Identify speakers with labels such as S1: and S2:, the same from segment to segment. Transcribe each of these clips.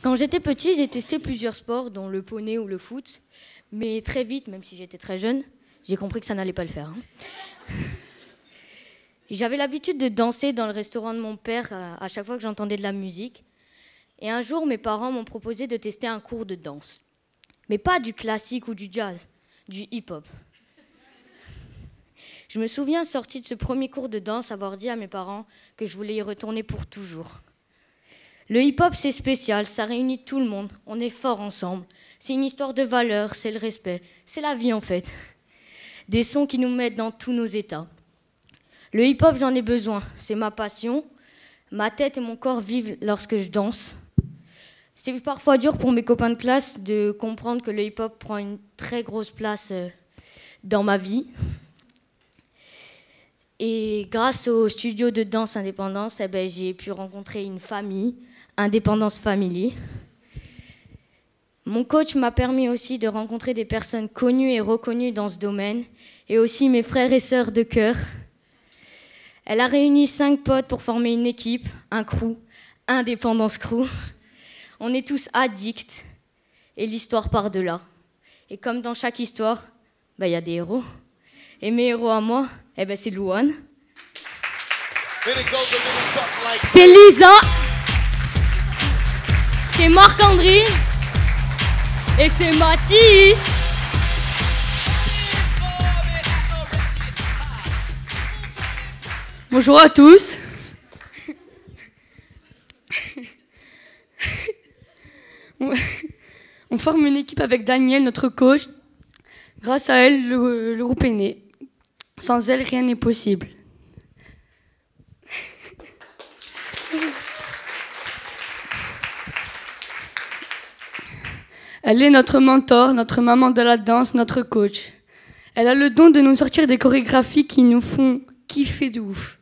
S1: Quand j'étais petit, j'ai testé plusieurs sports, dont le poney ou le foot. Mais très vite, même si j'étais très jeune, j'ai compris que ça n'allait pas le faire. J'avais l'habitude de danser dans le restaurant de mon père à chaque fois que j'entendais de la musique. Et un jour, mes parents m'ont proposé de tester un cours de danse. Mais pas du classique ou du jazz, du hip-hop. Je me souviens, sortie de ce premier cours de danse, avoir dit à mes parents que je voulais y retourner pour toujours. Le hip-hop, c'est spécial, ça réunit tout le monde. On est fort ensemble. C'est une histoire de valeurs, c'est le respect. C'est la vie, en fait. Des sons qui nous mettent dans tous nos états. Le hip-hop, j'en ai besoin. C'est ma passion. Ma tête et mon corps vivent lorsque je danse. C'est parfois dur pour mes copains de classe de comprendre que le hip-hop prend une très grosse place dans ma vie. Et grâce au studio de danse Indépendance, j'ai pu rencontrer une famille, Indépendance Family. Mon coach m'a permis aussi de rencontrer des personnes connues et reconnues dans ce domaine, et aussi mes frères et sœurs de cœur. Elle a réuni 5 potes pour former une équipe, un crew, Indépendance Crew. On est tous addicts, et l'histoire part de là. Et comme dans chaque histoire, y a des héros. Et mes héros à moi, c'est Louane. C'est Lisa. C'est Marc-André. Et c'est Mathis.
S2: Bonjour à tous. On forme une équipe avec Daniel, notre coach. Grâce à elle, le groupe est né. Sans elle, rien n'est possible. Elle est notre mentor, notre maman de la danse, notre coach. Elle a le don de nous sortir des chorégraphies qui nous font kiffer de ouf.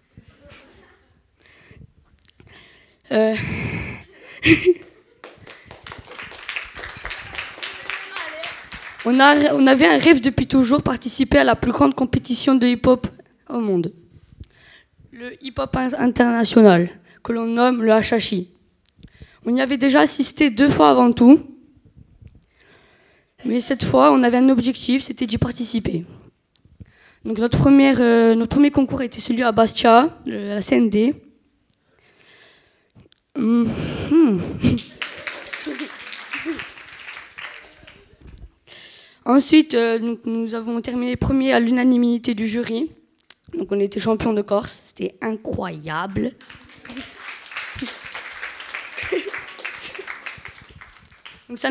S2: On avait un rêve depuis toujours, participer à la plus grande compétition de hip-hop au monde. Le hip-hop international, que l'on nomme le HHI. On y avait déjà assisté 2 fois avant tout. Mais cette fois, on avait un objectif, c'était d'y participer. Donc notre premier concours était celui à Bastia, la CND. Ensuite, nous avons terminé premier à l'unanimité du jury. Donc on était champion de Corse, c'était incroyable. Donc ça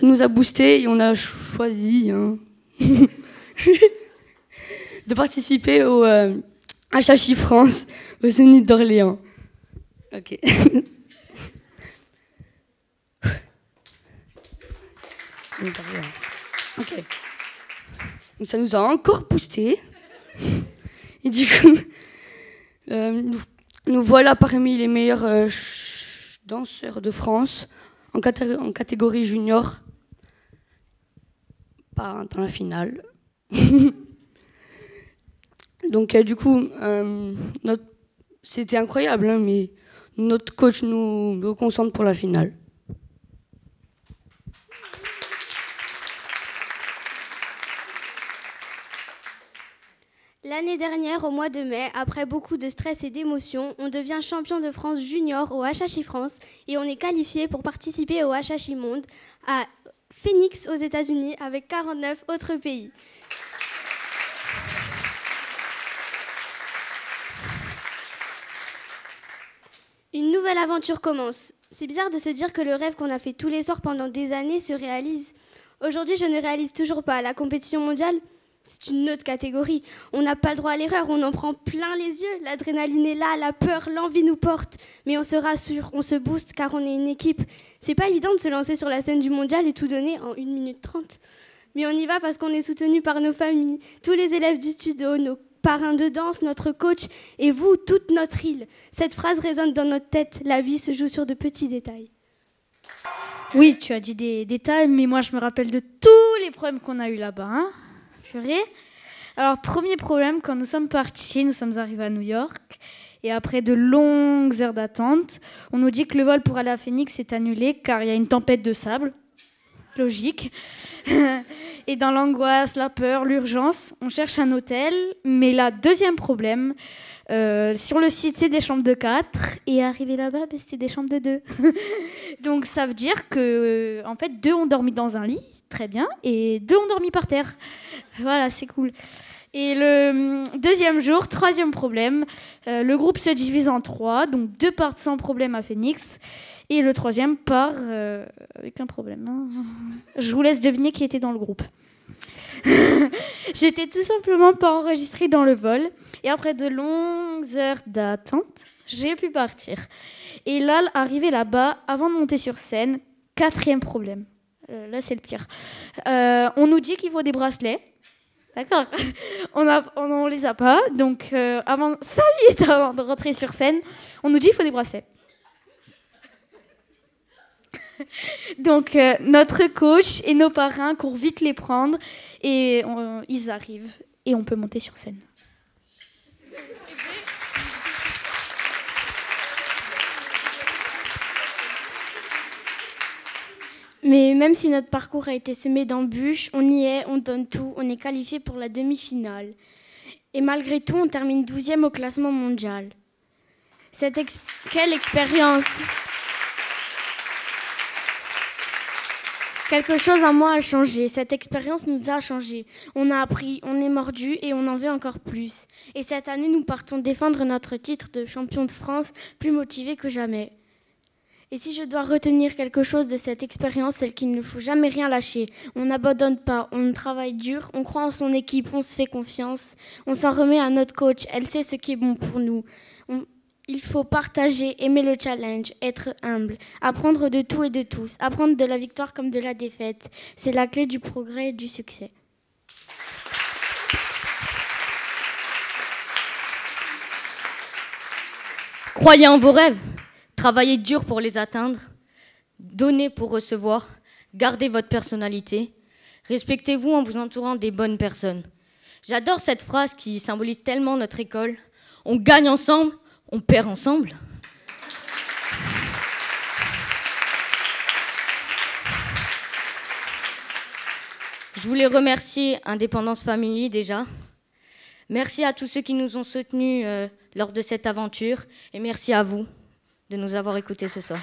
S2: nous a boosté et on a choisi de participer au HHI France, au Zénith d'Orléans. Ok. Ok. Donc ça nous a encore boosté. Et du coup, nous voilà parmi les meilleurs danseurs de France en catégorie junior, pas dans la finale. Donc du coup, c'était incroyable, mais notre coach nous concentre pour la finale.
S3: L'année dernière, au mois de mai, après beaucoup de stress et d'émotions, on devient champion de France junior au HHI France et on est qualifié pour participer au HHI Monde à Phoenix aux États-Unis avec 49 autres pays. Une nouvelle aventure commence. C'est bizarre de se dire que le rêve qu'on a fait tous les soirs pendant des années se réalise. Aujourd'hui, je ne réalise toujours pas. La compétition mondiale, c'est une autre catégorie. On n'a pas le droit à l'erreur, on en prend plein les yeux. L'adrénaline est là, la peur, l'envie nous porte. Mais on se rassure, on se booste car on est une équipe. C'est pas évident de se lancer sur la scène du mondial et tout donner en 1 minute 30. Mais on y va parce qu'on est soutenu par nos familles, tous les élèves du studio, nos parrain de danse, notre coach et vous, toute notre île. Cette phrase résonne dans notre tête. La vie se joue sur de petits détails.
S4: Oui, tu as dit des détails, mais moi je me rappelle de tous les problèmes qu'on a eu là-bas. Hein, purée. Alors, premier problème, quand nous sommes partis, nous sommes arrivés à New York Et après de longues heures d'attente, on nous dit que le vol pour aller à Phoenix est annulé car il y a une tempête de sable. Logique. Et dans l'angoisse, la peur, l'urgence, on cherche un hôtel. Mais là, deuxième problème, sur le site, c'est des chambres de 4. Et arrivé là-bas, c'était des chambres de 2. Donc ça veut dire que, en fait, 2 ont dormi dans un lit, très bien, et 2 ont dormi par terre. Voilà, c'est cool. Et le deuxième jour, troisième problème, le groupe se divise en 3, donc 2 partent sans problème à Phoenix, et le troisième part avec un problème. Hein. Je vous laisse deviner qui était dans le groupe. J'étais tout simplement pas enregistrée dans le vol, et après de longues heures d'attente, j'ai pu partir. Et là, arrivé là-bas, avant de monter sur scène, quatrième problème. Là, c'est le pire. On nous dit qu'il faut des bracelets. D'accord. On les a pas. Donc, 5 minutes avant de rentrer sur scène, on nous dit qu'il faut des bracelets. Donc, notre coach et nos parrains courent vite les prendre et ils arrivent et on peut monter sur scène.
S3: Mais même si notre parcours a été semé d'embûches, on y est, on donne tout, on est qualifié pour la demi-finale. Et malgré tout, on termine 12e au classement mondial. Quelle expérience! Quelque chose en moi a changé. Cette expérience nous a changé. On a appris, on est mordu et on en veut encore plus. Et cette année, nous partons défendre notre titre de champion de France plus motivés que jamais. Et si je dois retenir quelque chose de cette expérience, c'est qu'il ne faut jamais rien lâcher. On n'abandonne pas, on travaille dur, on croit en son équipe, on se fait confiance. On s'en remet à notre coach, elle sait ce qui est bon pour nous. Il faut partager, aimer le challenge, être humble, apprendre de tout et de tous, apprendre de la victoire comme de la défaite. C'est la clé du progrès et du succès.
S1: Croyez en vos rêves. Travaillez dur pour les atteindre, donnez pour recevoir, gardez votre personnalité, respectez-vous en vous entourant des bonnes personnes. J'adore cette phrase qui symbolise tellement notre école. On gagne ensemble, on perd ensemble. Je voulais remercier Indépendance Family déjà. Merci à tous ceux qui nous ont soutenus lors de cette aventure et merci à vous de nous avoir écoutés ce soir.